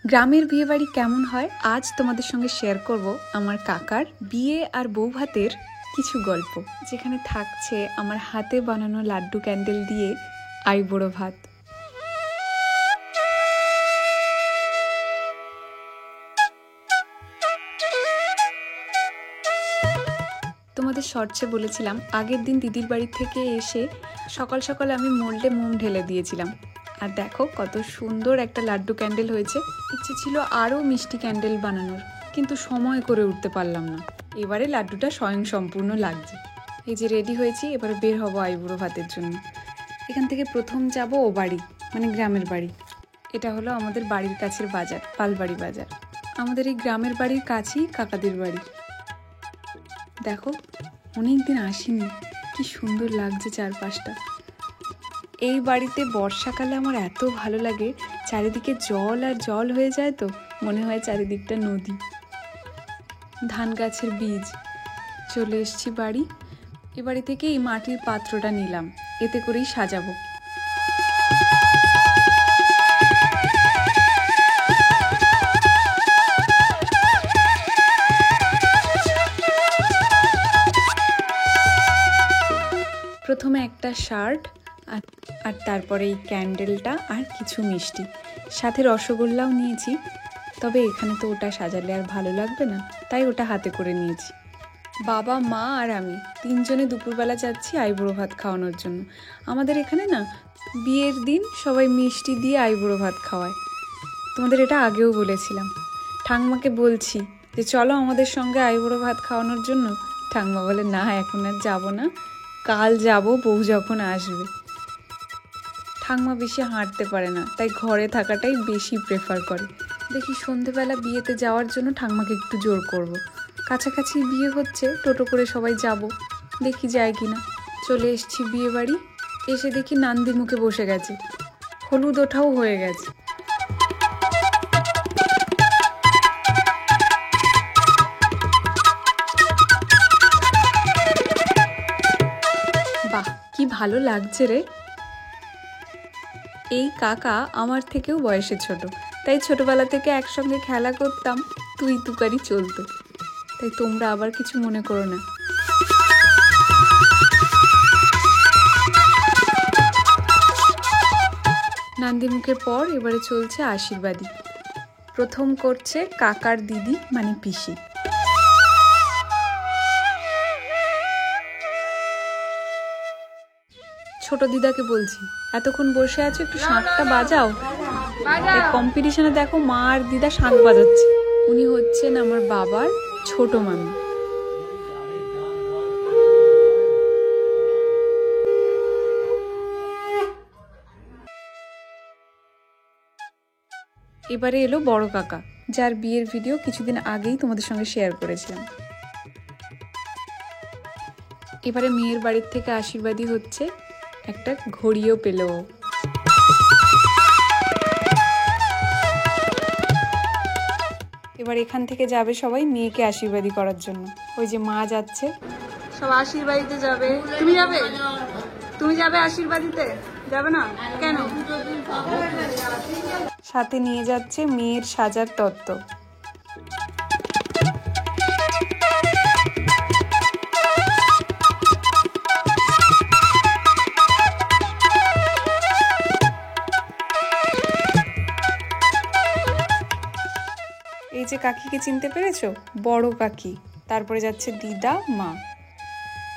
গ্রামের বিয়ে বাড়ি কেমন হয় আজ তোমাদের সঙ্গে শেয়ার করব আমার কাকার বিয়ে আর বউ ভাতের কিছু গল্প, যেখানে থাকছে আমার হাতে বানানো লাড্ডু ক্যান্ডেল দিয়ে আইবুড়ো ভাত। তোমাদের শর্টসে বলেছিলাম আগের দিন দিদির বাড়ি থেকে এসে সকাল সকাল আমি মোল্ডে মোম ঢেলে দিয়েছিলাম, আর দেখো কত সুন্দর একটা লাড্ডু ক্যান্ডেল হয়েছে। ইচ্ছে ছিল আরও মিষ্টি ক্যান্ডেল বানানোর, কিন্তু সময় করে উঠতে পারলাম না। এবারে লাড্ডুটা স্বয়ংসম্পূর্ণ লাগছে। এই যে রেডি হয়েছি, এবারে বের হবো আইবুড়ো ভাতের জন্য। এখান থেকে প্রথম যাব ও বাড়ি, মানে গ্রামের বাড়ি। এটা হলো আমাদের বাড়ির কাছের বাজার, পালবাড়ি বাজার। আমাদের এই গ্রামের বাড়ির কাছেই কাকাদের বাড়ি। দেখো অনেক দিন আসিনি, কি সুন্দর লাগছে চারপাশটা। এই বাড়িতে বর্ষাকালে আমার এত ভালো লাগে, চারিদিকে জল আর জল হয়ে যায়, তো মনে হয় চারিদিকটা নদী। ধান গাছের বীজ। চলে এসছি বাড়ি। এ বাড়ি থেকে এই মাটির পাত্রটা নিলাম, এতে করেই সাজাবো। প্রথমে একটা শার্ট আর তারপরে এই ক্যান্ডেলটা আর কিছু মিষ্টি, সাথে রসগোল্লাও নিয়েছি। তবে এখানে তো ওটা সাজালে আর ভালো লাগবে না, তাই ওটা হাতে করে নিয়েছি। বাবা, মা আর আমি তিনজনে দুপুরবেলা যাচ্ছি আইবুড়ো ভাত খাওয়ানোর জন্য। আমাদের এখানে না বিয়ের দিন সবাই মিষ্টি দিয়ে আইবুড়ো ভাত খাওয়ায়। তোমাদের এটা আগেও বলেছিলাম। ঠাংমাকে বলছি যে চলো আমাদের সঙ্গে আইবুড়ো ভাত খাওয়ানোর জন্য। ঠাংমা বলে না, এখন আর যাবো না, কাল যাব, বউ যখন আসবে। ঠাংমা বেশি হাঁটতে পারে না, তাই ঘরে থাকাটাই বেশি প্রেফার করে। দেখি সন্ধেবেলা বিয়েতে যাওয়ার জন্য ঠাংমাকে একটু জোর করব। কাছাকাছি বিয়ে হচ্ছে, টোটো করে সবাই যাব, দেখি যায় কিনা। চলে এসছি বিয়ে বাড়ি। এসে দেখি নান্দি মুখে বসে গেছে, হলুদ ওঠাও হয়ে গেছে। বাহ, কি ভালো লাগছে রে। এই কাকা আমার থেকেও বয়সে ছোট, তাই ছোটবেলা থেকে একসঙ্গে খেলা করতাম, তুই তুকারি চলতো। তাই তোমরা আবার কিছু মনে করো না। নান্দিমুখের পর এবারে চলছে আশীর্বাদী। প্রথম করছে কাকার দিদি, মানে পিসি। ছোট দিদাকে বলছি, এতক্ষণ বসে আছো, একটু শাঁখটা বাজাও। এই কম্পিটিশনে দেখো মা আর দিদা শাঁখ বাজাচ্ছে। উনি হচ্ছেন আমার বাবার ছোট মামি। এবারে এলো বড় কাকা, যার বিয়ের ভিডিও কিছুদিন আগেই তোমাদের সঙ্গে শেয়ার করেছিলাম। এবারে মেয়ের বাড়ির থেকে আশীর্বাদী হচ্ছে, একটা ঘড়িও পেল। এবার এখান থেকে যাবে সবাই মেয়েকে আশীর্বাদী করার জন্য। ওই যে মা যাচ্ছে, সব আশীর্বাদীতে যাবে। তুমি যাবে? তুমি যাবে আশীর্বাদীতে? যাবে না কেন? সাথে নিয়ে যাচ্ছে মেয়ের সাজার তত্ত্ব। এই যে কাকিকে চিনতে পেরেছো? বড় কাকি। তারপরে যাচ্ছে দিদা, মা।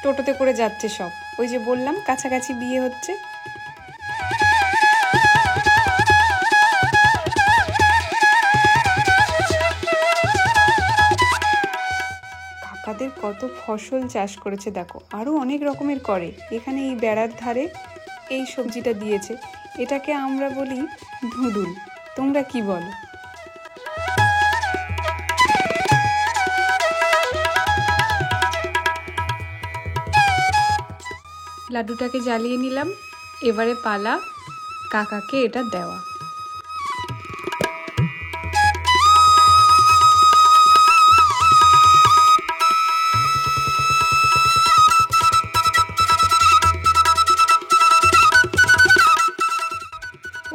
টোটোতে করে যাচ্ছে সব। ওই যে বললাম কাছাকাছি বিয়ে হচ্ছে। কাকাদের কত ফসল চাষ করেছে দেখো, আরো অনেক রকমের করে। এখানে এই বেড়ার ধারে এই সবজিটা দিয়েছে, এটাকে আমরা বলি ধুঁদুল। তোমরা কি বলো? লাড্ডুটাকে জ্বালিয়ে নিলাম। এবারে পালা কাকাকে এটা দেওয়া।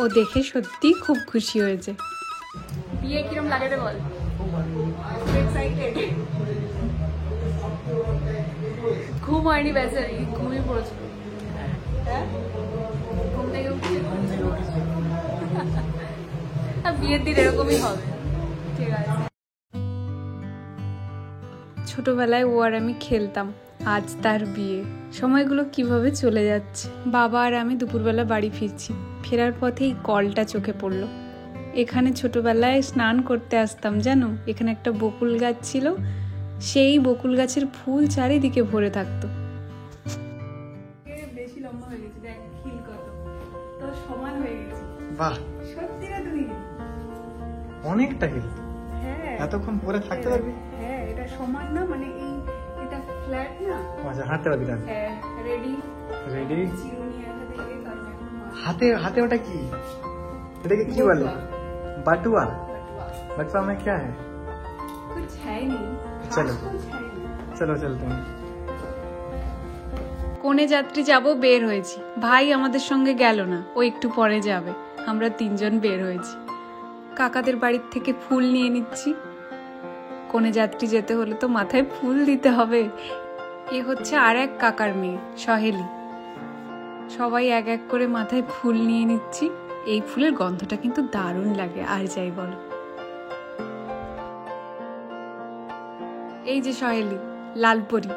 ও দেখে সত্যি খুব খুশি হয়েছে। বিয়ে কিরম লাগে রে বল? এক্সাইটেড। ঘুম হয়নি বেচারি, ঘুমিয়ে পড়েছিল। হ্যাঁ ঘুম থেকে উঠছে। বিয়ের দিন এরকমই হবে। ঠিক আছে। ছোটবেলায় ও আর আমি খেলতাম, আজ তার বিয়ে। সময়গুলো কিভাবে চলে যাচ্ছে। বাবা আর আমি দুপুরবেলা বাড়ি ফিরছি, ফেরার পথেই কলটা চোখে পড়লো। এখানে ছোটবেলায় স্নান করতে আসতাম জানো। এখানে একটা বকুল গাছ ছিল, সেই বকুল গাছের ফুল চারিদিকে ভরে থাকতো। বেশি লম্বা হয়ে গেছে, দেখ হিল কত, তো সমান হয়ে গেছে। বাহ, সত্যি না তুই? অনেকটা হিল। হ্যাঁ, এতক্ষণ পরে থাকতে পারবি? হ্যাঁ, এটা সমান না, মানে এই এটা ফ্ল্যাট না। আচ্ছা, হাঁটতে পারবি তাহলে? হ্যাঁ, রেডি রেডি। চিরুনি একটা দিয়ে কারণ এখন হাতে হাতে ওটা কি? এটাকে কি বলে? বাটুয়া। बटुआ में क्या है? कुछ है नहीं। चलो कुछ है नहीं। चलो चलते हैं। কোনে যাত্রী যাব বের হয়েছি। ভাই আমাদের সঙ্গে গেল না, ও একটু পরে যাবে। আমরা তিনজন বের হয়েছি। কাকাদের বাড়ির থেকে ফুল নিয়ে নিচ্ছি। কোনে যাত্রী যেতে হলে তো মাথায় ফুল দিতে হবে। এ হচ্ছে আর এক কাকার মেয়ে সহেলি। সবাই এক এক করে মাথায় ফুল নিয়ে নিচ্ছি। এই ফুলের গন্ধটা কিন্তু দারুণ লাগে, আর যাই বলো। এই যে সহেলি, লালপরি।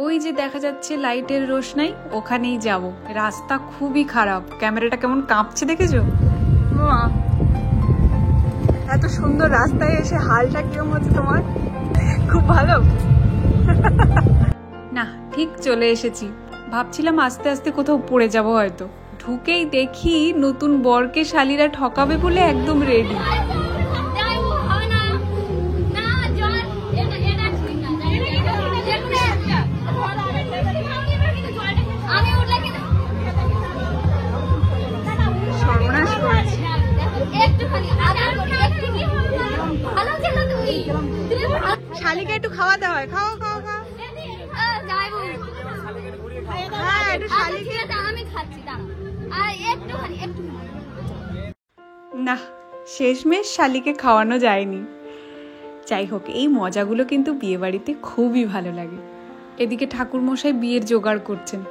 ওই যে দেখা যাচ্ছে লাইটের রোশনাই, ওখানেই যাব। রাস্তা খুবই খারাপ, ক্যামেরাটা কেমন কাঁপছে দেখেছো? এত সুন্দর রাস্তায় এসে হালটা কিরম হচ্ছে তোমার? খুব ভালো না? ঠিক চলে এসেছি। ভাবছিলাম আস্তে আস্তে কোথাও পড়ে যাব হয়তো। ঢুকেই দেখি নতুন বরকে শালিরা ঠকাবে বলে একদম রেডি। শালিকে একটু খাওয়াতে হয়। খাও খাও খাও। না, শেষমেশ শালিকে খাওয়ানো যায়নি। যাই হোক, এই মজাগুলো কিন্তু বিয়ে বাড়িতে খুবই ভালো লাগে। এদিকে ঠাকুর মশাই বিয়ের জোগাড় করছেন।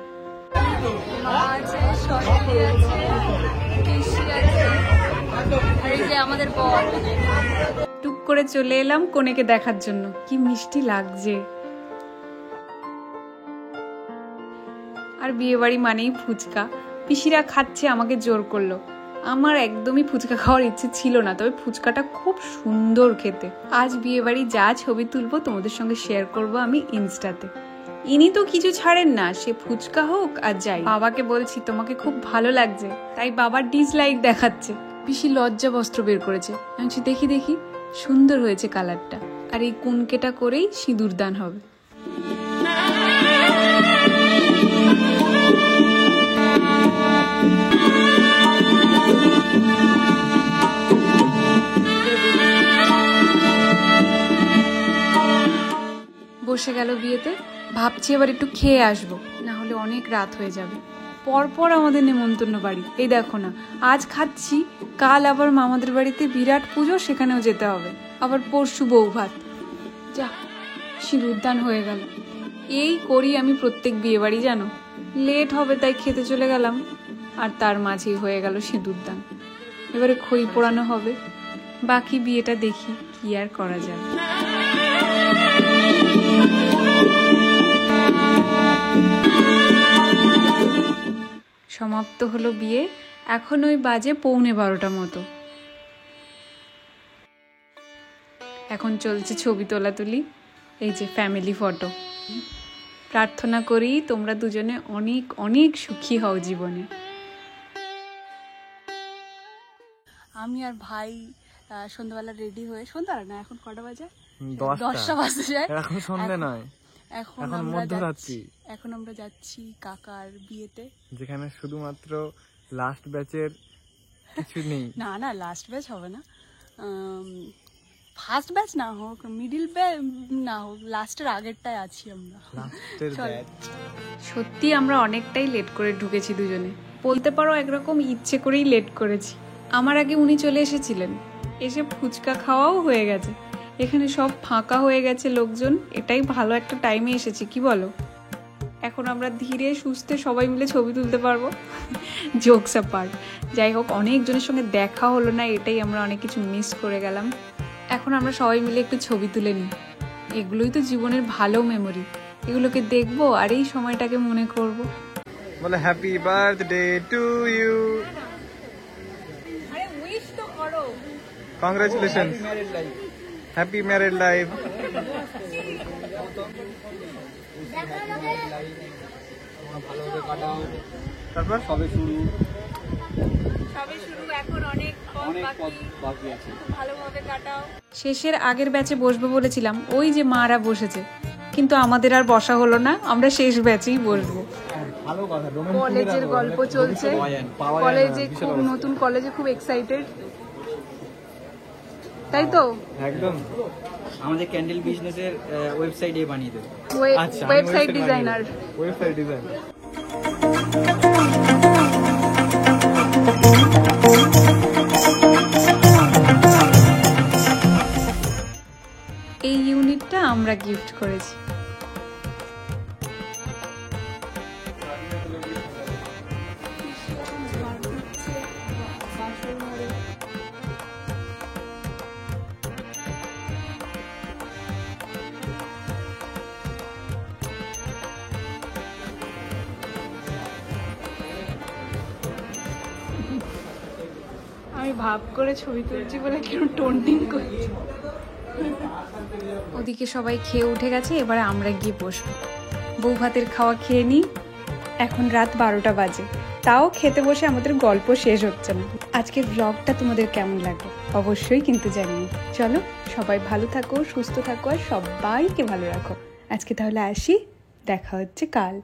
আমাদের টুক করে চলে এলাম কনেকে দেখার জন্য। কি মিষ্টি লাগছে। আর বিয়ে বাড়ি মানেই ফুচকা। পিসিরা খাচ্ছে, আমাকে জোর করলো। আমার একদমই ফুচকা খাওয়ার ইচ্ছে ছিল না, তবে ফুচকাটা খুব সুন্দর খেতে। আজ বিয়ে বাড়ি যা ছবি তুলবো তোমাদের সঙ্গে শেয়ার করব আমি ইনস্টাতে। ইনি তো কিছু ছাড়েন না, সে ফুচকা হোক আর যাই। বাবাকে বলছি তোমাকে খুব ভালো লাগছে, তাই বাবা ডিসলাইক দেখাচ্ছে। পিসি লজ্জা বস্ত্র বের করেছে। আমি দেখি দেখি, সুন্দর হয়েছে কালারটা। আর এই কুনকেটা করেই সিঁদুর দান হবে। বসে গেল বিয়েতে। ভাবছি এবার একটু খেয়ে আসবো, না হলে অনেক রাত হয়ে যাবে। পরপর আমাদের নেমন্তন্ন বাড়ি। এই দেখো না, আজ খাচ্ছি, কাল আবার মামাদের বাড়িতে বিরাট পুজো, সেখানেও যেতে হবে। আবার পরশু বউ ভাত। যা, সিঁদুরদান হয়ে গেল। এই করি আমি প্রত্যেক বিয়ে বাড়ি, জানো। লেট হবে তাই খেতে চলে গেলাম, আর তার মাঝেই হয়ে গেল সিঁদুরদান। এবারে খই পোড়ানো হবে। বাকি বিয়েটা দেখি কি আর করা যাবে। সমাপ্ত হলো বিয়ে। এখন ওই বাজে 11:45 মতো। এখন চলছে ছবি তোলাতুলি। এই যে ফ্যামিলি ফটো। প্রার্থনা করি তোমরা দুজনে অনেক অনেক সুখী হও জীবনে। আমি আর ভাই সন্ধ্যাবেলা রেডি হয়ে, সন্ধ্যাবেলা না, এখন কটা বাজে? 10টা বাজে যায়। এখন সন্ধ্যা নয়, এখন মধ্যরাত্রি। এখন আমরা যাচ্ছি কাকার বিয়েতে, যেখানে শুধুমাত্র লাস্ট ব্যাচের কিছু নেই। না না, লাস্ট ব্যাচ হবে না। ফার্স্ট ব্যাচ না হোক, মিডিল ব্যাচ না হোক, লাস্টের আগেরটাই আছি আমরা। সত্যি আমরা অনেকটাই লেট করে ঢুকেছি দুজনে। বলতে পারো একরকম ইচ্ছে করেই লেট করেছি। আমার আগে উনি চলে এসেছিলেন। এসে ফুচকা খাওয়াও হয়ে গেছে। এখানে সব ফাঁকা হয়ে গেছে লোকজন, এটাই ভালো একটা টাইমে এসেছি, কি বলো? এখন আমরা ধীরে সুস্থে সবাই মিলে ছবি তুলতে পারবো। জোকস অ্যাপার্ট, যাই হোক অনেকজনের সঙ্গে দেখা হলো না, এটাই আমরা অনেক কিছু মিস করে গেলাম। এখন আমরা সবাই মিলে একটু ছবি তুলে নিই, এগুলোই তো জীবনের ভালো মেমোরি, এগুলোকে দেখবো আর এই সময়টাকে মনে করব। বলে হ্যাপি বার্থডে টু ইউ। আরে উইশ তো করো। Congratulations, happy married life. তারপর সবে শুরু, এখন অনেক পথ বাকি আছে। ভালোভাবে কাটাও। শেষের আগের ব্যাচে বসবো বলেছিলাম, ওই যে মারা বসেছে, কিন্তু আমাদের আর বসা হলো না, আমরা শেষ ব্যাচেই বসবো। ভালো কথা। কলেজের গল্প চলছে, কলেজে খুব নতুন কলেজে খুব এক্সাইটেড, তাই তো? একদম। আমাদের ক্যান্ডেল বিজনেসের ওয়েবসাইট বানিয়ে দেবো। Website designer. Website design. এই ইউনিটটা আমরা গিফট করেছি। আমি ভাব করে ছবি তুলছি বলে কেউ টোন্টিং করছে। ওদিকে সবাই খেয়ে উঠে গেছে, এবারে আমরা গিয়ে বসবো। বউ ভাতের খাওয়া খেয়ে নিই, এখন রাত 12টা বাজে, তাও খেতে বসে আমাদের গল্প শেষ হচ্ছে না। আজকের ব্লগটা তোমাদের কেমন লাগলো অবশ্যই কিন্তু জানিও। চলো সবাই ভালো থাকো, সুস্থ থাকো আর সবাইকে ভালো রাখো। আজকে তাহলে আসি, দেখা হচ্ছে কাল।